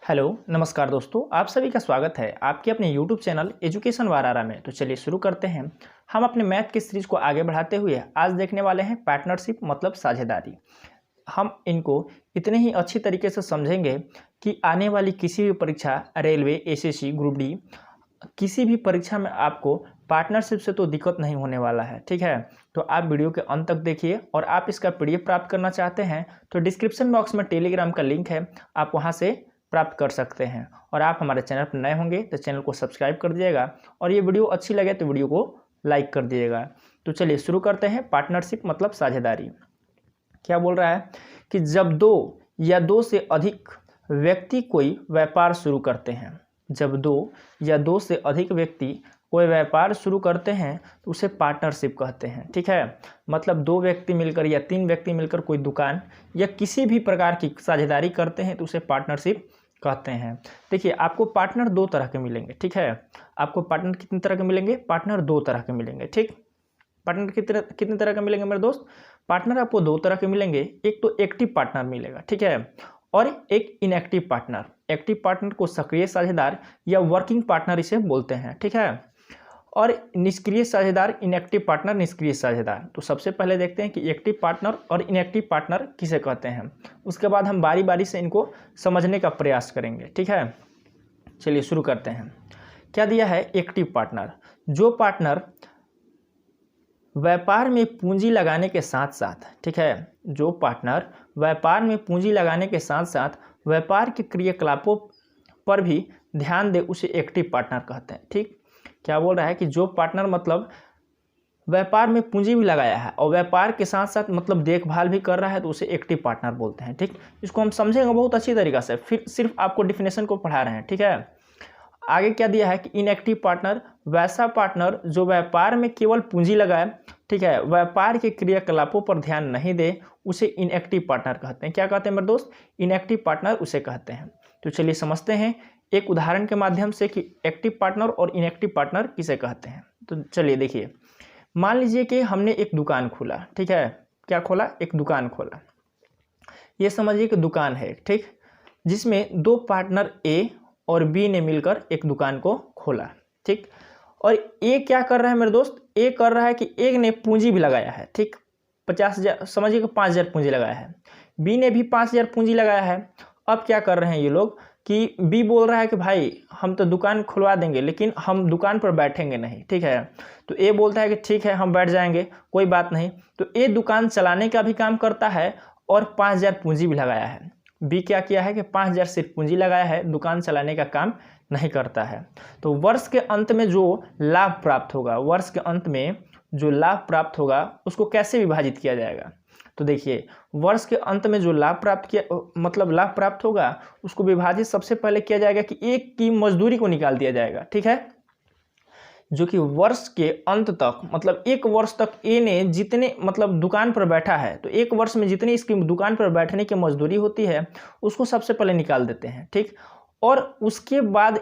Hello नमस्कार दोस्तों, आप सभी का स्वागत है आपके अपने यूट्यूब चैनल एजुकेशन वारारा में। तो चलिए शुरू करते हैं। हम अपने मैथ की सीरीज को आगे बढ़ाते हुए आज देखने वाले हैं पार्टनरशिप मतलब साझेदारी। हम इनको इतने ही अच्छी तरीके से समझेंगे कि आने वाली किसी भी परीक्षा, रेलवे, एसएससी, ग्रुप डी, किसी भी परीक्षा में आपको पार्टनरशिप से तो दिक्कत नहीं होने वाला है। ठीक है, तो आप वीडियो के अंत तक देखिए। और आप इसका पीडीएफ प्राप्त करना चाहते हैं तो डिस्क्रिप्शन बॉक्स में टेलीग्राम का लिंक है, आप वहां से प्राप्त कर सकते हैं। और आप हमारे चैनल पर नए होंगे तो चैनल को सब्सक्राइब कर दीजिएगा, और ये वीडियो अच्छी लगे तो वीडियो को लाइक कर दीजिएगा। तो चलिए शुरू करते हैं। पार्टनरशिप मतलब साझेदारी क्या बोल रहा है कि जब दो या दो से अधिक व्यक्ति कोई व्यापार शुरू करते हैं, जब दो या दो से अधिक व्यक्ति कोई व्यापार शुरू करते हैं तो उसे पार्टनरशिप कहते हैं। ठीक है, मतलब दो व्यक्ति मिलकर या तीन व्यक्ति मिलकर कोई दुकान या किसी भी प्रकार की साझेदारी करते हैं तो उसे पार्टनरशिप कहते हैं। देखिए, आपको पार्टनर दो तरह के मिलेंगे। ठीक है, आपको पार्टनर कितने तरह के मिलेंगे? पार्टनर दो तरह के मिलेंगे। ठीक, पार्टनर कितने तरह के मिलेंगे मेरे दोस्त? पार्टनर आपको दो तरह के मिलेंगे। एक तो एक्टिव पार्टनर मिलेगा, ठीक है, और एक इनएक्टिव पार्टनर। एक्टिव पार्टनर को सक्रिय साझेदार या वर्किंग पार्टनर इसे बोलते हैं। ठीक है, और निष्क्रिय साझेदार, इनएक्टिव पार्टनर, निष्क्रिय साझेदार। तो सबसे पहले देखते हैं कि एक्टिव पार्टनर और इनएक्टिव पार्टनर किसे कहते हैं। उसके बाद हम बारी बारी से इनको समझने का प्रयास करेंगे। ठीक है, चलिए शुरू करते हैं। क्या दिया है? एक्टिव पार्टनर, जो पार्टनर व्यापार में पूंजी लगाने के साथ साथ, ठीक है, जो पार्टनर व्यापार में पूंजी लगाने के साथ साथ व्यापार के क्रियाकलापों पर भी ध्यान दे, उसे एक्टिव पार्टनर कहते हैं। ठीक, क्या बोल रहा है कि जो पार्टनर मतलब व्यापार में पूंजी भी लगाया है और व्यापार के साथ साथ मतलब देखभाल भी कर रहा है तो उसे एक्टिव पार्टनर बोलते हैं। ठीक, इसको हम समझेंगे बहुत अच्छी तरीके से, फिर सिर्फ आपको डिफिनेशन को पढ़ा रहे हैं। ठीक है, आगे क्या दिया है कि इनएक्टिव पार्टनर, वैसा पार्टनर जो व्यापार में केवल पूंजी लगाए, ठीक है, व्यापार के क्रियाकलापों पर ध्यान नहीं दे, उसे इनएक्टिव पार्टनर कहते हैं। क्या कहते हैं मेरे दोस्त? इनएक्टिव पार्टनर उसे कहते हैं। तो चलिए समझते हैं एक उदाहरण के माध्यम से कि एक्टिव पार्टनर और इनएक्टिव पार्टनर किसे कहते हैं। तो चलिए देखिए, मान लीजिए कि हमने एक दुकान खोला। ठीक है, क्या खोला? एक दुकान खोला। ये समझिए कि दुकान है, ठीक, जिसमें दो पार्टनर ए और बी ने मिलकर एक दुकान को खोला। ठीक, और ए क्या कर रहा है मेरे दोस्त? ए कर रहा है कि एक ने पूंजी भी लगाया है। ठीक, 50,000, समझिए कि 5,000 पूंजी लगाया है। बी ने भी 5,000 पूंजी लगाया है। अब क्या कर रहे हैं ये लोग कि बी बोल रहा है कि भाई हम तो दुकान खुलवा देंगे लेकिन हम दुकान पर बैठेंगे नहीं। ठीक है, तो ए बोलता है कि ठीक है हम बैठ जाएंगे, कोई बात नहीं। तो ए दुकान चलाने का भी काम करता है और 5,000 पूंजी भी लगाया है। बी क्या किया है कि 5,000 सिर्फ पूंजी लगाया है, दुकान चलाने का काम नहीं करता है। तो वर्ष के अंत में जो लाभ प्राप्त होगा, वर्ष के अंत में जो लाभ प्राप्त होगा उसको कैसे विभाजित किया जाएगा? तो देखिए, वर्ष के अंत में जो लाभ प्राप्त होगा उसको विभाजित सबसे पहले किया जाएगा कि एक की मजदूरी को निकाल दिया जाएगा। ठीक है, जो कि वर्ष के अंत तक, मतलब एक वर्ष तक ए ने जितने मतलब दुकान पर बैठा है, तो एक वर्ष में जितनी इसकी दुकान पर बैठने की मजदूरी होती है उसको सबसे पहले निकाल देते हैं। ठीक, और उसके बाद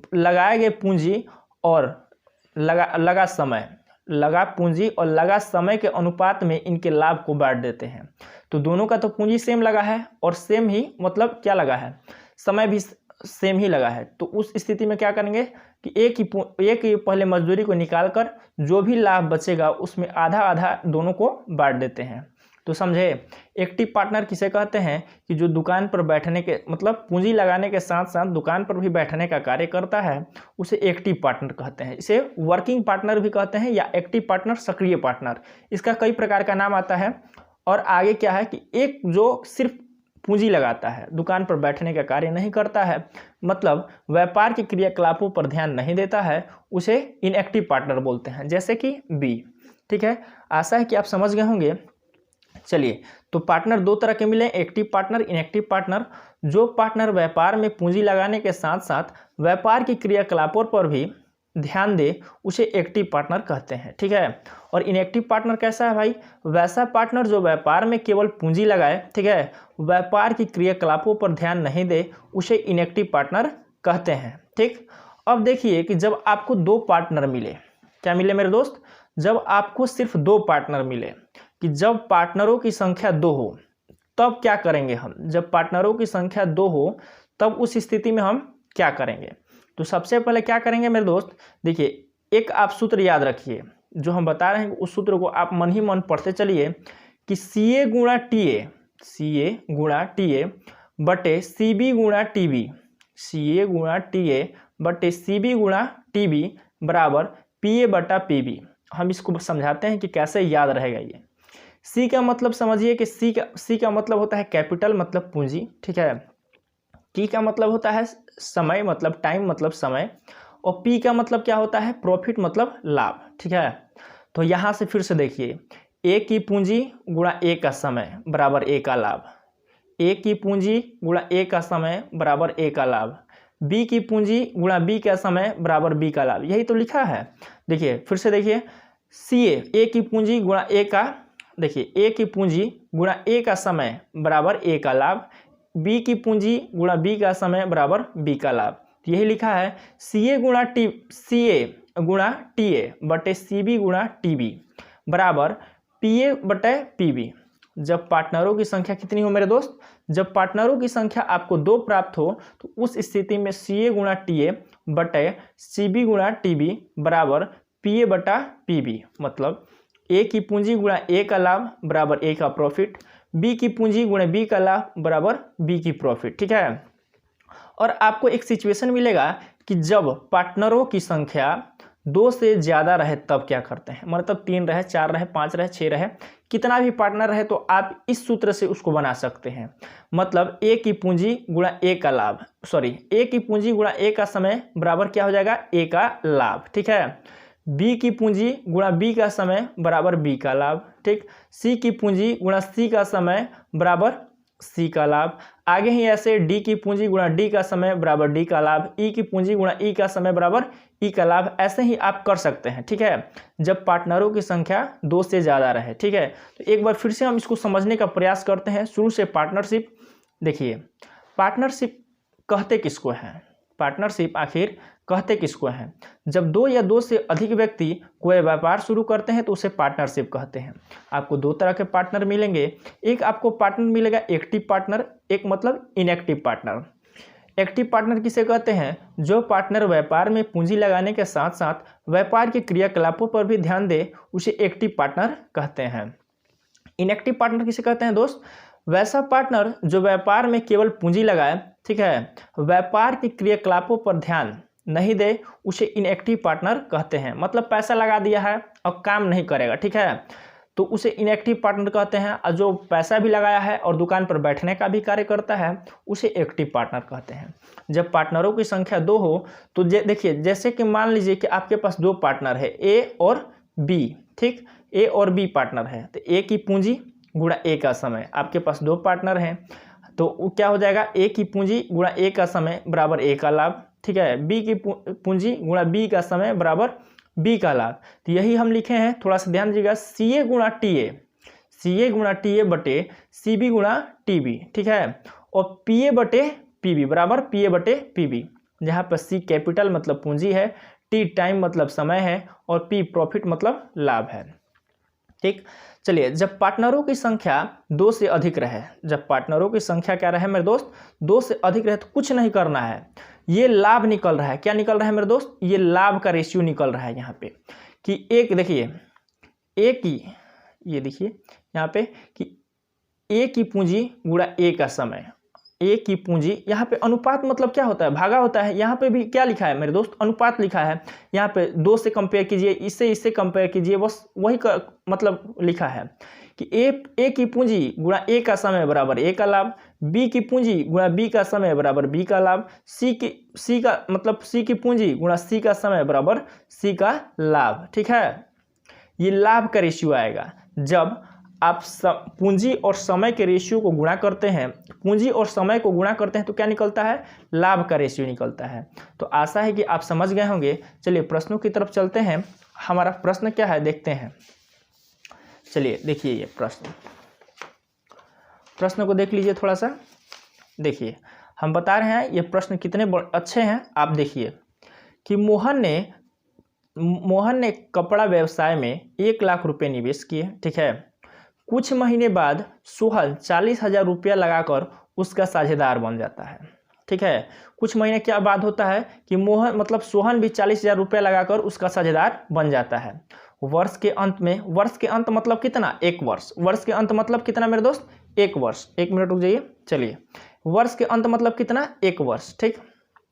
लगाए गए पूंजी और लगा पूंजी और लगा समय के अनुपात में इनके लाभ को बांट देते हैं। तो दोनों का तो पूंजी सेम लगा है और सेम ही मतलब क्या लगा है, समय भी सेम ही लगा है। तो उस स्थिति में क्या करेंगे कि एक ही पहले मजदूरी को निकालकर जो भी लाभ बचेगा उसमें आधा आधा दोनों को बांट देते हैं। तो समझे, एक्टिव पार्टनर किसे कहते हैं कि जो दुकान पर बैठने के मतलब पूंजी लगाने के साथ साथ दुकान पर भी बैठने का कार्य करता है, उसे एक्टिव पार्टनर कहते हैं। इसे वर्किंग पार्टनर भी कहते हैं या एक्टिव पार्टनर, सक्रिय पार्टनर, इसका कई प्रकार का नाम आता है। और आगे क्या है कि एक जो सिर्फ पूंजी लगाता है, दुकान पर बैठने का कार्य नहीं करता है, मतलब व्यापार के क्रियाकलापों पर ध्यान नहीं देता है, उसे इनएक्टिव पार्टनर बोलते हैं, जैसे कि बी। ठीक है, आशा है कि आप समझ गए होंगे। चलिए, तो पार्टनर दो तरह के मिले, एक्टिव पार्टनर, इनएक्टिव पार्टनर। जो पार्टनर व्यापार में पूंजी लगाने के साथ साथ व्यापार की क्रियाकलापों पर भी ध्यान दे, उसे एक्टिव पार्टनर कहते हैं। ठीक है, और इनएक्टिव पार्टनर कैसा है भाई? वैसा पार्टनर जो व्यापार में केवल पूंजी लगाए, ठीक है, व्यापार की क्रियाकलापों पर ध्यान नहीं दे, उसे इनएक्टिव पार्टनर कहते हैं। ठीक, अब देखिए कि जब आपको दो पार्टनर मिले, क्या मिले मेरे दोस्त? जब आपको सिर्फ दो पार्टनर मिले, कि जब पार्टनरों की संख्या दो हो तब क्या करेंगे हम? जब पार्टनरों की संख्या दो हो तब उस स्थिति में हम क्या करेंगे। तो सबसे पहले क्या करेंगे मेरे दोस्त, देखिए एक आप सूत्र याद रखिए, जो हम बता रहे हैं उस सूत्र को आप मन ही मन पढ़ते चलिए कि CA गुणा TA बटे CB गुणा TB, CA गुणा TA बटे CB गुणा TB बराबर PA बटा PB। हम इसको समझाते हैं कि कैसे याद रहेगा ये। C का मतलब समझिए कि C का मतलब होता है कैपिटल मतलब पूंजी, ठीक है। T का मतलब होता है समय मतलब टाइम मतलब समय, और P का मतलब क्या होता है, प्रॉफिट मतलब लाभ, ठीक है। तो यहाँ से फिर से देखिए, A की पूंजी गुणा A का समय बराबर A का लाभ, A की पूंजी गुणा A का समय बराबर A का लाभ, B की पूंजी गुणा B का समय बराबर B का लाभ, यही तो लिखा है। देखिए फिर से देखिए, CA A की पूंजी गुणा A का, देखिए A की पूंजी गुणा A का समय बराबर A का लाभ, B की पूंजी गुणा B का समय बराबर B का लाभ। यही लिखा है CA गुणा TA बटे CB गुणा TB बराबर PA बटे PB। जब पार्टनरों की संख्या कितनी हो मेरे दोस्त, जब पार्टनरों की संख्या आपको 2 प्राप्त हो तो उस स्थिति में CA गुणा TA बटे CB गुणा TB बराबर PA बटा PB। मतलब A की पूंजी गुणा A का लाभ बराबर A का प्रॉफिट, B की पूंजी गुणा B का लाभ बराबर B की प्रॉफिट, ठीक है। और आपको एक सिचुएशन मिलेगा कि जब पार्टनरों की संख्या 2 से ज़्यादा रहे तब क्या करते हैं, मतलब 3 रहे, 4 रहे, 5 रहे, 6 रहे, कितना भी पार्टनर रहे तो आप इस सूत्र से उसको बना सकते हैं। मतलब A की पूंजी गुणा A का लाभ, A की पूंजी गुणा A का समय बराबर क्या हो जाएगा, A का लाभ, ठीक है। B की पूंजी गुणा B का समय बराबर B का लाभ, ठीक। C की पूंजी गुणा C का समय बराबर C का लाभ। आगे ही ऐसे D की पूंजी गुणा D का समय बराबर D का लाभ, E की पूंजी गुणा E का समय बराबर E का लाभ। ऐसे ही आप कर सकते हैं, ठीक है, जब पार्टनरों की संख्या 2 से ज़्यादा रहे, ठीक है। तो एक बार फिर से हम इसको समझने का प्रयास करते हैं शुरू से। पार्टनरशिप, देखिए पार्टनरशिप कहते किसको हैं, पार्टनरशिप आखिर कहते किसको हैं। जब 2 या 2 से अधिक व्यक्ति कोई व्यापार शुरू करते हैं तो उसे पार्टनरशिप कहते हैं। आपको 2 तरह के पार्टनर मिलेंगे, एक आपको पार्टनर मिलेगा एक्टिव पार्टनर, एक मतलब इनएक्टिव पार्टनर। एक्टिव पार्टनर किसे कहते हैं, जो पार्टनर व्यापार में पूंजी लगाने के साथ साथ व्यापार के क्रियाकलापों पर भी ध्यान दे उसे एक्टिव पार्टनर कहते हैं। इनएक्टिव पार्टनर किसे कहते हैं दोस्त, वैसा पार्टनर जो व्यापार में केवल पूंजी लगाए, ठीक है, व्यापार के क्रियाकलापों पर ध्यान नहीं दे उसे इनएक्टिव पार्टनर कहते हैं। मतलब पैसा लगा दिया है और काम नहीं करेगा, ठीक है, तो उसे इनएक्टिव पार्टनर कहते हैं। और जो पैसा भी लगाया है और दुकान पर बैठने का भी कार्य करता है उसे एक्टिव पार्टनर कहते हैं। जब पार्टनरों की संख्या 2 हो तो देखिए, जैसे कि मान लीजिए कि आपके पास 2 पार्टनर है A और B, ठीक, A और B पार्टनर है, तो A की पूंजी गुणा A का समय, आपके पास 2 पार्टनर हैं तो क्या हो जाएगा, A की पूंजी गुणा A का समय बराबर A का लाभ, ठीक है। B की पूंजी गुणा B का समय बराबर B का लाभ। तो यही हम लिखे हैं, थोड़ा सा ध्यान दीजिएगा, CA गुणा TA बटे CB गुणा TB, ठीक है, और PA बटे PB बराबर PA बटे PB, जहाँ पर C कैपिटल मतलब पूंजी है, T टाइम मतलब समय है, और P प्रॉफिट मतलब लाभ है, ठीक। चलिए, जब पार्टनरों की संख्या 2 से अधिक रहे, जब पार्टनरों की संख्या क्या रहे मेरे दोस्त, 2 से अधिक रहे तो कुछ नहीं करना है, ये लाभ निकल रहा है। क्या निकल रहा है मेरे दोस्त, ये लाभ का रेशियो निकल रहा है यहाँ पे कि एक, देखिए A की, ये देखिए यहाँ पे कि A की पूंजी गुणा A का समय, A की पूंजी, यहाँ पे अनुपात मतलब क्या होता है, भागा होता है। यहाँ पे भी क्या लिखा है मेरे दोस्त, अनुपात लिखा है। यहाँ पे 2 से कंपेयर कीजिए, इससे कंपेयर कीजिए, बस वही का मतलब लिखा है कि A की पूंजी गुणा A का समय बराबर A का लाभ, B की पूंजी गुणा B का समय बराबर B का लाभ, C की पूंजी गुणा C का समय बराबर C का लाभ, ठीक है। ये लाभ का रेशियो आएगा। जब आप पूंजी और समय के रेशियो को गुणा करते हैं, पूंजी और समय को गुणा करते हैं तो क्या निकलता है, लाभ का रेशियो निकलता है। तो आशा है कि आप समझ गए होंगे। चलिए प्रश्नों की तरफ चलते हैं। हमारा प्रश्न क्या है देखते हैं। चलिए देखिए, ये प्रश्न को देख लीजिए थोड़ा सा। देखिए हम बता रहे हैं ये प्रश्न कितने अच्छे हैं। आप देखिए कि मोहन ने कपड़ा व्यवसाय में 1 लाख रुपए निवेश किए, ठीक है। कुछ महीने बाद सोहन 40,000 रुपया लगाकर उसका साझेदार बन जाता है। ठीक है। कुछ महीने क्या बाद होता है कि मोहन मतलब सोहन भी 40,000 रुपये लगाकर उसका साझेदार बन जाता है। वर्ष के अंत में, वर्ष के अंत मतलब कितना, 1 वर्ष, वर्ष के अंत मतलब कितना मेरे दोस्त, 1 वर्ष। 1 मिनट रुक जाइए, चलिए, वर्ष के अंत मतलब कितना, 1 वर्ष, ठीक।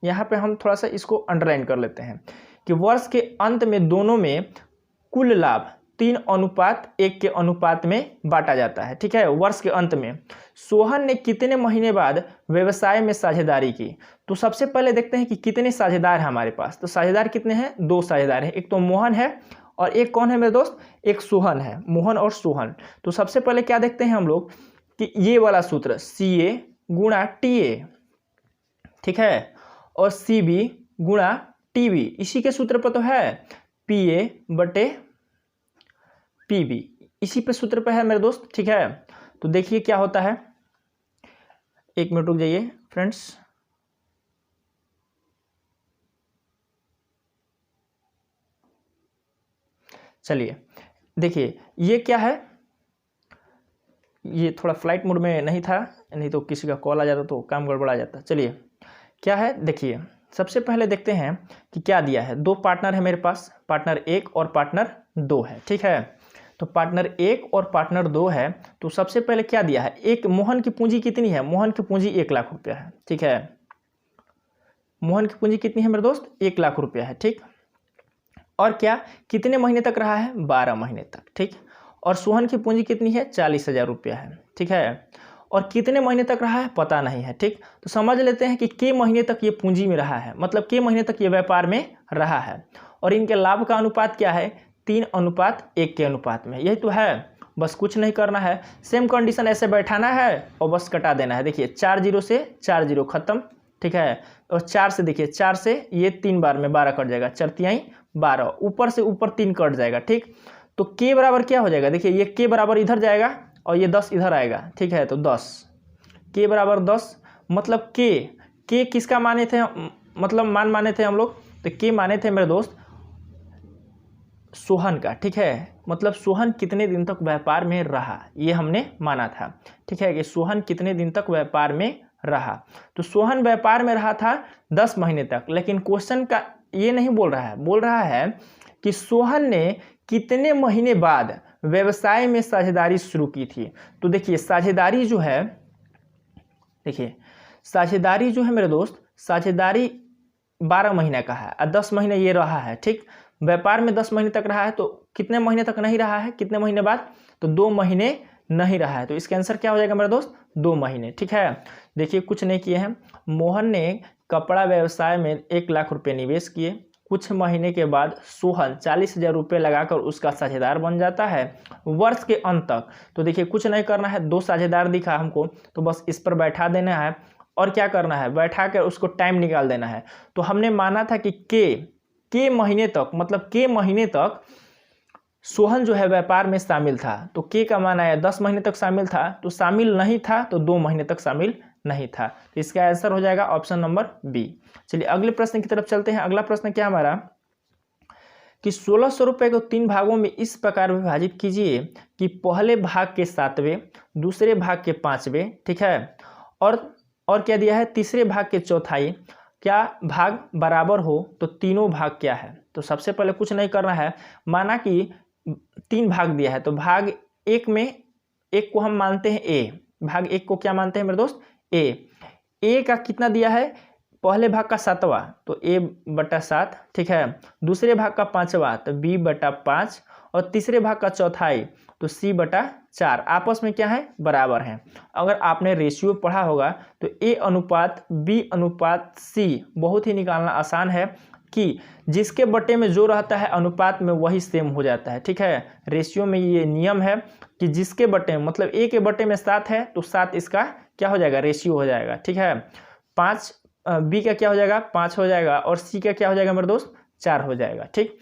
यहाँ पे हम थोड़ा सा इसको अंडरलाइन कर लेते हैं कि वर्ष के अंत में दोनों में कुल लाभ 3:1 के अनुपात में बांटा जाता है, ठीक है। वर्ष के अंत में सोहन ने कितने महीने बाद व्यवसाय में साझेदारी की, तो सबसे पहले देखते हैं कि कितने साझेदार हैं हमारे पास। तो साझेदार कितने हैं, 2 साझेदार हैं, एक तो मोहन है और एक कौन है मेरे दोस्त, एक सोहन है, मोहन और सोहन। तो सबसे पहले क्या देखते हैं हम लोग कि ये वाला सूत्र CA गुणा TA, ठीक है, और CB गुणा TB, इसी के सूत्र पर तो है, PA बटे PB, इसी पे सूत्र पे है मेरे दोस्त, ठीक है। तो देखिए क्या होता है, 1 मिनट रुक जाइए फ्रेंड्स, चलिए देखिए ये क्या है, ये थोड़ा फ्लाइट मोड में नहीं था, नहीं तो किसी का कॉल आ जाता तो काम गड़बड़ा जाता। चलिए क्या है, देखिए सबसे पहले देखते हैं कि क्या दिया है। 2 पार्टनर है मेरे पास, पार्टनर 1 और पार्टनर 2 है, ठीक है। तो पार्टनर 1 और पार्टनर 2 है, तो सबसे पहले क्या दिया है, एक मोहन की पूंजी कितनी है, मोहन की पूंजी 1 लाख रुपया है, ठीक है। मोहन की पूंजी कितनी है मेरे दोस्त, 1 लाख रुपया है, ठीक। और क्या, कितने महीने तक रहा है, 12 महीने तक, ठीक। और सोहन की पूंजी कितनी है, 40,000 रुपया है, ठीक है। और कितने महीने तक रहा है पता नहीं है, ठीक। तो समझ लेते हैं कि के महीने तक ये पूंजी में रहा है, मतलब के महीने तक ये व्यापार में रहा है। और इनके लाभ का अनुपात क्या है, 3:1 के अनुपात में, यही तो है। बस कुछ नहीं करना है, सेम कंडीशन ऐसे बैठाना है और बस कटा देना है। देखिए 4 0 से 4 0 खत्म, ठीक है। और 4 से देखिए, 4 से ये 3 बार में 12 कट जाएगा, 4 तिहाई 12, ऊपर से ऊपर 3 कट जाएगा, ठीक। तो के बराबर क्या हो जाएगा, देखिए ये के बराबर इधर जाएगा और ये 10 इधर आएगा, ठीक है। तो 10, के बराबर 10, मतलब के किसका माने थे, मतलब मान माने थे हम लोग, तो के माने थे मेरे दोस्त सोहन का, ठीक है। मतलब सोहन कितने दिन तक व्यापार में रहा, ये हमने माना था, ठीक है, कि सोहन कितने दिन तक व्यापार में रहा। तो सोहन व्यापार में रहा था 10 महीने तक, लेकिन क्वेश्चन का ये नहीं बोल रहा है, बोल रहा है कि सोहन ने कितने महीने बाद व्यवसाय में साझेदारी शुरू की थी। तो देखिए साझेदारी जो है, देखिए साझेदारी जो है मेरे दोस्त, साझेदारी 12 महीने का है और 10 महीने ये रहा है, ठीक। व्यापार में 10 महीने तक रहा है, तो कितने महीने तक नहीं रहा है, कितने महीने बाद, तो 2 महीने नहीं रहा है। तो इसका आंसर क्या हो जाएगा मेरे दोस्त, 2 महीने, ठीक है। देखिए कुछ नहीं किए हैं, मोहन ने कपड़ा व्यवसाय में 1 लाख रुपये निवेश किए, कुछ महीने के बाद सोहन 40,000 रुपये लगाकर उसका साझेदार बन जाता है वर्ष के अंत तक। तो देखिए कुछ नहीं करना है, 2 साझेदार दिखा हमको, तो बस इस पर बैठा देना है और क्या करना है, बैठा कर उसको टाइम निकाल देना है। तो हमने माना था कि के महीने तक, मतलब के महीने तक सोहन जो है व्यापार में शामिल था। तो के का मान आया 10 महीने तक शामिल था, तो शामिल नहीं था तो 2 महीने तक शामिल नहीं था। तो इसका आंसर हो जाएगा ऑप्शन नंबर बी। चलिए अगले प्रश्न की तरफ चलते हैं। अगला प्रश्न क्या हमारा कि 1600 रुपये को 3 भागों में इस प्रकार विभाजित कीजिए कि पहले भाग के 7वें, दूसरे भाग के 5वें, ठीक है, और क्या दिया है, तीसरे भाग के चौथाई, क्या भाग बराबर हो तो तीनों भाग क्या है। तो सबसे पहले कुछ नहीं करना है, माना कि 3 भाग दिया है, तो भाग 1 में, एक को हम मानते हैं ए, भाग 1 को क्या मानते हैं मेरे दोस्त, ए का कितना दिया है, पहले भाग का 7वां तो a/7, ठीक है, दूसरे भाग का 5वां तो b/5 और तीसरे भाग का चौथाई तो c/4, आपस में क्या है, बराबर हैं। अगर आपने रेशियो पढ़ा होगा तो a/b/c बहुत ही निकालना आसान है कि जिसके बटे में जो रहता है अनुपात में वही सेम हो जाता है, ठीक है। रेशियो में ये नियम है कि जिसके बटे में, मतलब a के बटे में 7 है तो 7 इसका क्या हो जाएगा, रेशियो हो जाएगा, ठीक है। 5 b का क्या हो जाएगा, 5 हो जाएगा और c का क्या हो जाएगा मेरे दोस्त, 4 हो जाएगा, ठीक।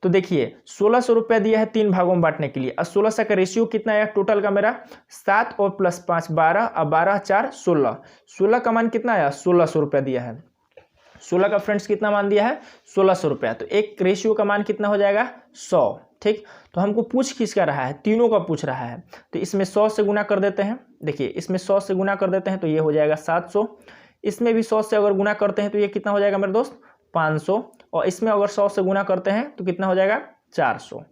तो देखिए 1600 रुपया दिया है 3 भागों में बांटने के लिए, और 1600 का रेशियो कितना है टोटल का मेरा, 7 और +5 12 और 12 4 16, 16 का मान कितना आया, 1600 रुपया दिया है। 16 का फ्रेंड्स कितना मान दिया है, 1600 रुपया, तो एक रेशियो का मान कितना हो जाएगा, 100, ठीक। तो हमको पूछ किसका रहा है, तीनों का पूछ रहा है, तो इसमें 100 से गुना कर देते हैं। देखिए इसमें 100 से गुना कर देते हैं तो ये हो जाएगा 700, इसमें भी 100 से अगर गुना करते हैं तो ये कितना हो जाएगा मेरे दोस्त 500, और इसमें अगर 100 से गुना करते हैं तो कितना हो जाएगा 400।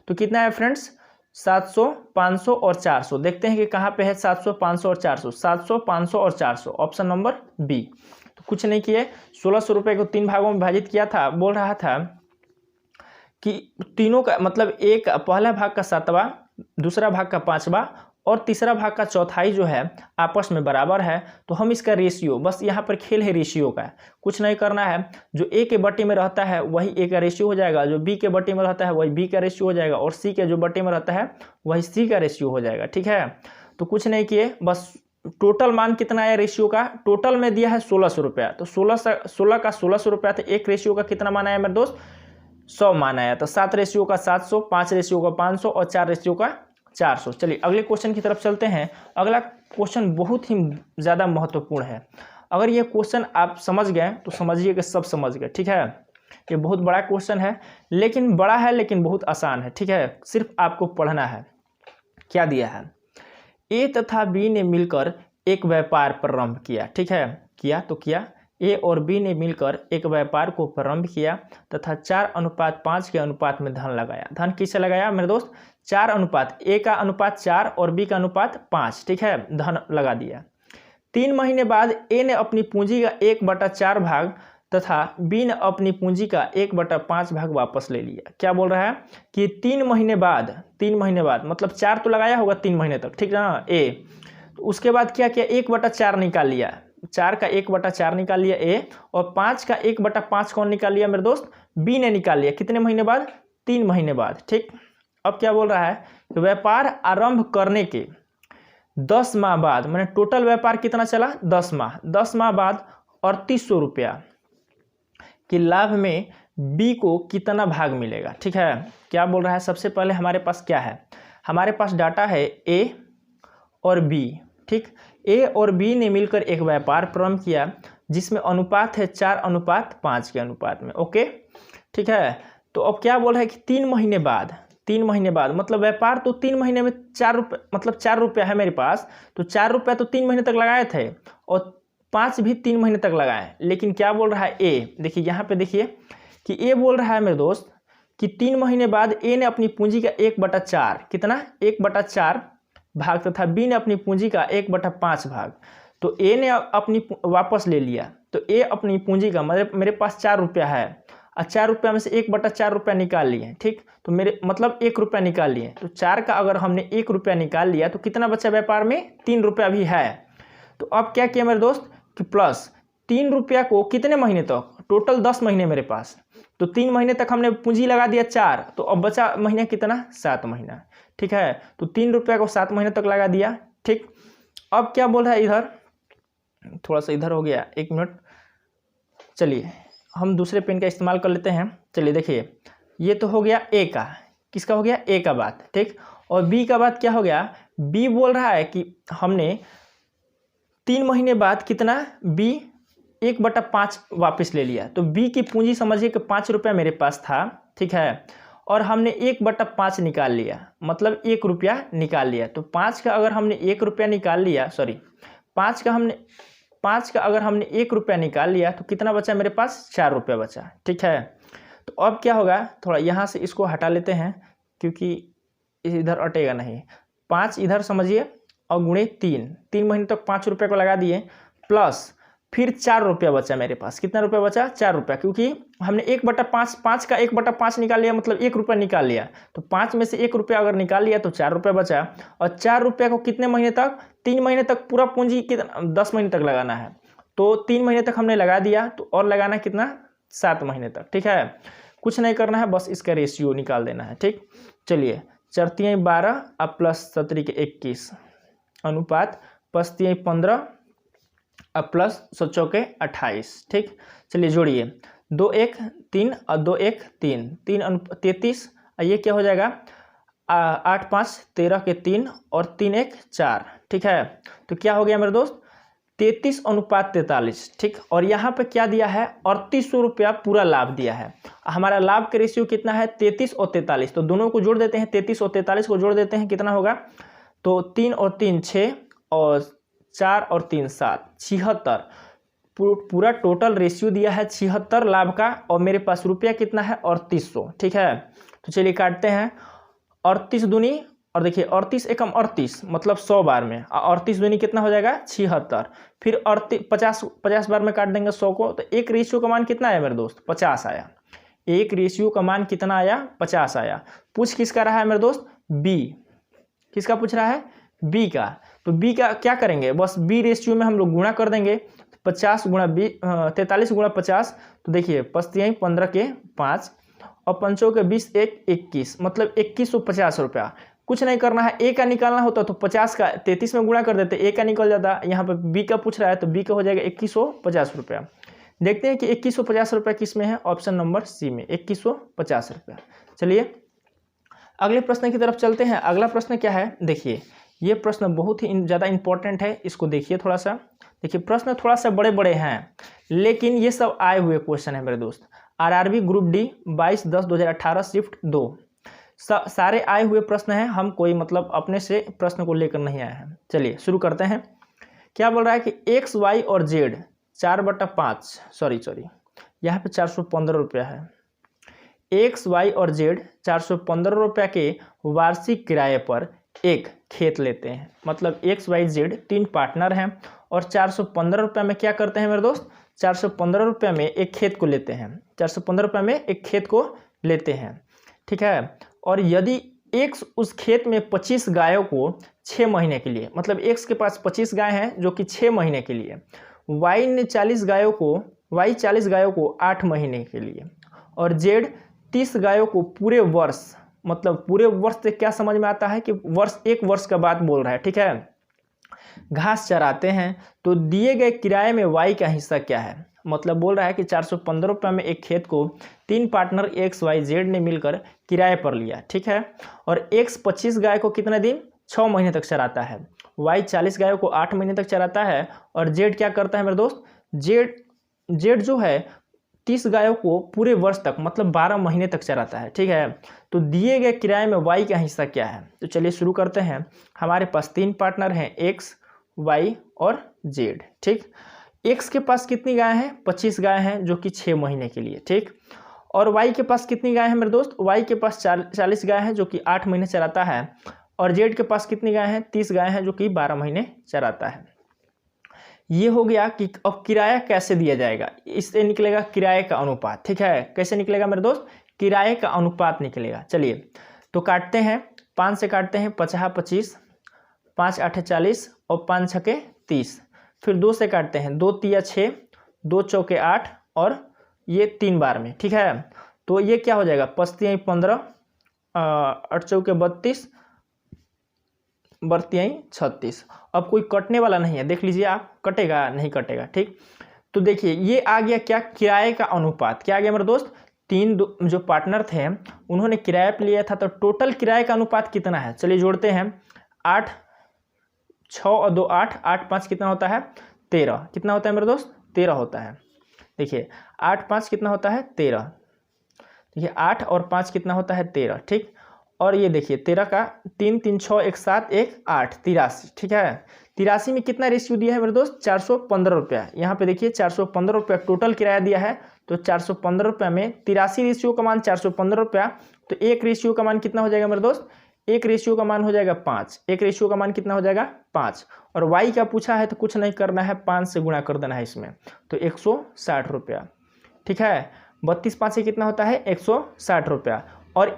तो कितना है फ्रेंड्स 700, 500 और 400। देखते हैं कि कहाँ पे है 700, 500 और 400। 700, 500 और 400, ऑप्शन नंबर बी। तो कुछ नहीं किए, 1600 रुपये को 3 भागों में विभाजित किया था। बोल रहा था कि तीनों का मतलब एक पहला भाग का 7वां, दूसरा भाग का 5वां और तीसरा भाग का चौथाई जो है आपस में बराबर है। तो हम इसका रेशियो, बस यहाँ पर खेल है रेशियो का, कुछ नहीं करना है। जो ए के बटे में रहता है वही ए का रेशियो हो जाएगा, जो बी के बटे में रहता है वही बी का रेशियो हो जाएगा, और सी के जो बटे में रहता है वही सी का रेशियो हो जाएगा। ठीक है, तो कुछ नहीं किए, बस टोटल मान कितना आया रेशियो का, टोटल में दिया है 1600 रुपया। तो 16 का 1600 रुपया, तो एक रेशियो का कितना मान आया मेरे दोस्त 100 मान आया। तो 7 रेशियो का 700, 5 रेशियो का 500 और 4 रेशियो का 400। चलिए अगले क्वेश्चन की तरफ चलते हैं। अगला क्वेश्चन बहुत ही ज़्यादा महत्वपूर्ण है। अगर ये क्वेश्चन आप समझ गए तो समझिए कि सब समझ गए। ठीक है, ये बहुत बड़ा क्वेश्चन है, लेकिन बड़ा है लेकिन बहुत आसान है। ठीक है, सिर्फ आपको पढ़ना है। क्या दिया है, ए तथा बी ने मिलकर एक व्यापार प्रारंभ किया। ठीक है, किया तो किया, ए और बी ने मिलकर एक व्यापार को प्रारंभ किया तथा 4:5 के अनुपात में धन लगाया। धन किससे लगाया मेरे दोस्त 4 अनुपात, ए का अनुपात 4 और बी का अनुपात 5। ठीक है, धन लगा दिया। 3 महीने बाद ए ने अपनी पूंजी का 1/4 भाग तथा बी ने अपनी पूंजी का 1/5 भाग वापस ले लिया। क्या बोल रहा है कि 3 महीने बाद मतलब 4 तो लगाया होगा 3 महीने तक, ठीक है ना ए। तो उसके बाद क्या किया 1/4 निकाल लिया, 4 का 1/4 निकाल लिया ए, और 5 का 1/5 कौन निकाल लिया मेरे दोस्त बी ने निकाल लिया। कितने महीने बाद 3 महीने बाद। ठीक, अब क्या बोल रहा है कि व्यापार आरंभ करने के 10 माह बाद, मैंने टोटल व्यापार कितना चला 10 माह, 10 माह बाद 3800 रुपया कि लाभ में बी को कितना भाग मिलेगा। ठीक है, क्या बोल रहा है, सबसे पहले हमारे पास क्या है, हमारे पास डाटा है ए और बी। ठीक, ए और बी ने मिलकर एक व्यापार प्रारंभ किया जिसमें अनुपात है 4:5 के अनुपात में। ओके, ठीक है, तो अब क्या बोल रहा है कि 3 महीने बाद मतलब व्यापार तो 3 महीने में 4 रुपये, मतलब 4 रुपया है मेरे पास, तो 4 रुपया तो 3 महीने तक लगाए थे और 5 भी 3 महीने तक लगाए। लेकिन क्या बोल रहा है ए, देखिए यहाँ पे देखिए कि ए बोल रहा है मेरे दोस्त कि 3 महीने बाद ए ने अपनी पूंजी का 1/4, कितना 1/4 भाग तथा बी ने अपनी पूंजी का 1/5 भाग। तो ए ने अपनी वापस ले लिया, तो ए अपनी पूंजी का मेरे पास 4 रुपया है और 4 रुपया में से 1/4 रुपया निकाल लिए। ठीक, तो मेरे मतलब 1 रुपया निकाल लिए, तो 4 का अगर हमने 1 रुपया निकाल लिया तो कितना बचा व्यापार में 3 रुपया भी है। तो अब क्या किया मेरे दोस्त कि प्लस 3 रुपया को कितने महीने तक, टोटल 10 महीने मेरे पास, तो 3 महीने तक हमने पूंजी लगा दिया 4, तो अब बचा महीना कितना 7 महीना। ठीक है, तो 3 रुपया को 7 महीने तक लगा दिया। ठीक, अब क्या बोल रहा है इधर, थोड़ा सा इधर हो गया, 1 मिनट, चलिए हम दूसरे पेन का इस्तेमाल कर लेते हैं। चलिए देखिए, ये तो हो गया ए का, किसका हो गया ए का बात। ठीक, और बी का बात क्या हो गया, बी बोल रहा है कि हमने 3 महीने बाद कितना बी 1/5 वापस ले लिया। तो बी की पूंजी समझिए कि 5 रुपया मेरे पास था। ठीक है, और हमने 1/5 निकाल लिया, मतलब 1 रुपया निकाल लिया। तो 5 का अगर हमने 1 रुपया निकाल लिया, सॉरी 5 का अगर हमने 1 रुपया निकाल लिया तो कितना बचा मेरे पास 4 रुपया बचा। ठीक है, तो अब क्या होगा, थोड़ा यहाँ से इसको हटा लेते हैं क्योंकि इधर अटेगा नहीं। 5 इधर समझिए और गुणे 3 महीने तक 5 रुपये को लगा दिए, प्लस फिर 4 रुपया बचा मेरे पास। कितना रुपया बचा 4 रुपया, क्योंकि हमने 1/5, 5 का 1/5 निकाल लिया, मतलब 1 रुपया निकाल लिया। तो 5 में से 1 रुपया अगर निकाल लिया तो 4 रुपया बचा, और 4 रुपया को कितने महीने तक 3 महीने तक, पूरा पूंजी कितना 10 महीने तक लगाना है, तो 3 महीने तक हमने लगा दिया, तो और लगाना कितना 7 महीने तक। ठीक है, कुछ नहीं करना है, बस इसका रेशियो निकाल देना है। ठीक, चलिए 4 12 अब प्लस 17 21 अनुपात 5 15 अब प्लस 7 28। ठीक, चलिए जोड़िए 2 1 3 और 2 1 3 33, और ये क्या हो जाएगा 8 5 13 के 3 और 3 1 4। ठीक है, तो क्या हो गया मेरे दोस्त 33:43। ठीक, और यहाँ पे क्या दिया है 3800 रुपया पूरा लाभ दिया है। हमारा लाभ का रेशियो कितना है 33 और 43, तो दोनों को जोड़ देते हैं, 33 और 43 को जोड़ देते हैं, कितना होगा, तो 3 और 3 6 और 4 और 3 7 76। पूरा टोटल रेशियो दिया है 76 लाभ का, और मेरे पास रुपया कितना है 3800। ठीक है, तो चलिए काटते हैं। 38 दूनी, और देखिए 38 एकम 38 मतलब 100 बार में, 38 दूनी कितना हो जाएगा 76, फिर 50 बार में काट देंगे 100 को, तो एक रेशियो का मान कितना आया मेरे दोस्त 50 आया। एक रेशियो का मान कितना आया 50 आया। पूछ किसका रहा है मेरे दोस्त, बी। किसका पूछ रहा है, बी का। तो बी का क्या करेंगे, बस बी रेशियो में हम लोग गुणा कर देंगे। 50 गुणा 43 गुणा 50, तो देखिए 15 के 5 और 5 के 20 एक 21, मतलब 2150 रुपया। कुछ नहीं करना है, ए का निकालना होता तो 50 का 33 में गुणा कर देते, ए का निकल जाता। यहाँ पर बी का पूछ रहा है तो बी का हो जाएगा 2150 रुपया। देखते हैं कि 2150 रुपया किस में है, ऑप्शन नंबर सी में 2150 रुपया। चलिए अगले प्रश्न की तरफ चलते हैं। अगला प्रश्न क्या है, देखिए ये प्रश्न बहुत ही ज़्यादा इंपॉर्टेंट है, इसको देखिए थोड़ा सा। देखिए प्रश्न थोड़ा सा बड़े बड़े हैं, लेकिन ये सब आए हुए क्वेश्चन है मेरे दोस्त। आरआरबी ग्रुप डी 22/10/2018 शिफ्ट 2 सारे आए हुए प्रश्न हैं, हम कोई मतलब अपने से प्रश्न को लेकर नहीं आए हैं। चलिए शुरू करते हैं। क्या बोल रहा है कि एक्स वाई और जेड 4/5 सॉरी यहाँ पे 415 रुपया है। एक्स वाई और जेड 415 रुपया के वार्षिक किराए पर एक खेत लेते हैं। मतलब एक्स वाई जेड 3 पार्टनर हैं और 415 रुपया में क्या करते हैं मेरे दोस्त, 415 रुपया में एक खेत को लेते हैं। 415 रुपया में एक खेत को लेते हैं, ठीक है। और यदि एक्स उस खेत में 25 गायों को 6 महीने के लिए, मतलब एक्स के पास 25 गाय हैं जो कि 6 महीने के लिए, वाई 40 गायों को 8 महीने के लिए, और जेड 30 गायों को पूरे वर्ष, मतलब पूरे वर्ष से क्या समझ में आता है कि वर्ष, 1 वर्ष का बात बोल रहा है, ठीक है, घास चराते हैं। तो दिए गए किराए में वाई का हिस्सा क्या है, मतलब बोल रहा है कि 415 रुपये में एक खेत को 3 पार्टनर एक्स वाई जेड ने मिलकर किराए पर लिया, ठीक है। और एक्स 25 गाय को कितने दिन, 6 महीने तक चराता है, वाई 40 गायों को 8 महीने तक चराता है, और जेड क्या करता है मेरे दोस्त, जेड जो है 30 गायों को पूरे वर्ष तक, मतलब 12 महीने तक चराता है, ठीक है। तो दिए गए किराए में वाई का हिस्सा क्या है, तो चलिए शुरू करते हैं। हमारे पास 3 पार्टनर हैं, एक्स वाई और जेड, ठीक। एक्स के पास कितनी गाय हैं, 25 गाय हैं जो कि 6 महीने के लिए, ठीक। और वाई के पास कितनी गाय है मेरे दोस्त, वाई के पास 40 गाय हैं जो कि 8 महीने चराता है, और जेड के पास कितनी गाय हैं, 30 गाय हैं जो कि 12 महीने चराता है। ये हो गया कि अब किराया कैसे दिया जाएगा, इससे निकलेगा किराए का अनुपात, ठीक है। कैसे निकलेगा मेरे दोस्त, किराए का अनुपात निकलेगा। चलिए तो काटते हैं, 5 से काटते हैं, 50 25, 5 8 40 और 5 6 30। फिर 2 से काटते हैं, 2 3 6, 2 चौके 8 और ये 3 बार में, ठीक है। तो ये क्या हो जाएगा, 5 3 15, 8 चौके 32, 36। अब कोई कटने वाला नहीं है, देख लीजिए आप, कटेगा नहीं कटेगा, ठीक। तो देखिए ये आ गया क्या, किराए का अनुपात। क्या आ गया मेरे दोस्त, 3 जो पार्टनर थे उन्होंने किराए पे लिया था, तो टोटल किराए का अनुपात कितना है, चलिए जोड़ते हैं। 8 6 और 2 8, 8 5 कितना होता है 13, कितना होता है मेरे दोस्त 13 होता है। देखिए 8 5 कितना होता है 13, देखिए 8 और 5 कितना होता है 13, ठीक। और ये देखिए 13 का 3 3 6 1 7 1 8, 83, ठीक है। 83 में कितना रेशियो दिया है मेरे दोस्त, 415 रुपया। यहाँ पे देखिए 415 रुपया टोटल किराया दिया है, तो 415 रुपया में 83 रेशियो का मान 415 रुपया, तो एक रेशियो का मान कितना हो जाएगा मेरे दोस्त, एक रेशियो का मान हो जाएगा 5, एक रेशियो का मान कितना हो जाएगा 5। और वाई का पूछा है तो कुछ नहीं करना है, 5 से गुणा कर देना है इसमें, तो 160 रुपया, ठीक है। 32 5 से कितना होता है 160 रुपया। और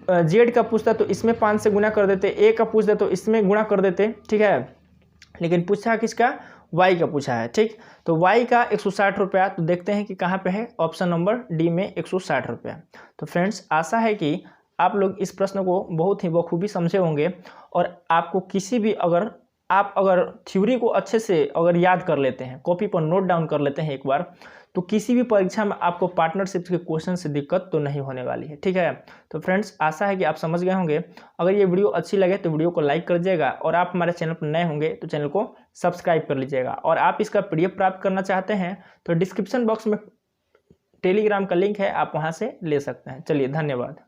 जेड का पूछता तो इसमें 5 से गुणा कर देते, ए का पूछता तो इसमें गुणा कर देते, ठीक है। लेकिन पूछा किसका, वाई का पूछा है, ठीक। तो वाई का 160 रुपया, तो देखते हैं कि कहाँ पे है, ऑप्शन नंबर डी में 160 रुपया। तो फ्रेंड्स आशा है कि आप लोग इस प्रश्न को बहुत ही बखूबी समझे होंगे, और आपको किसी भी आप अगर थ्योरी को अच्छे से अगर याद कर लेते हैं, कॉपी पर नोट डाउन कर लेते हैं एक बार, तो किसी भी परीक्षा में आपको पार्टनरशिप के क्वेश्चन से दिक्कत तो नहीं होने वाली है, ठीक है। तो फ्रेंड्स आशा है कि आप समझ गए होंगे। अगर ये वीडियो अच्छी लगे तो वीडियो को लाइक कर दीजिएगा, और आप हमारे चैनल पर नए होंगे तो चैनल को सब्सक्राइब कर लीजिएगा। और आप इसका PDF प्राप्त करना चाहते हैं तो डिस्क्रिप्शन बॉक्स में टेलीग्राम का लिंक है, आप वहाँ से ले सकते हैं। चलिए धन्यवाद।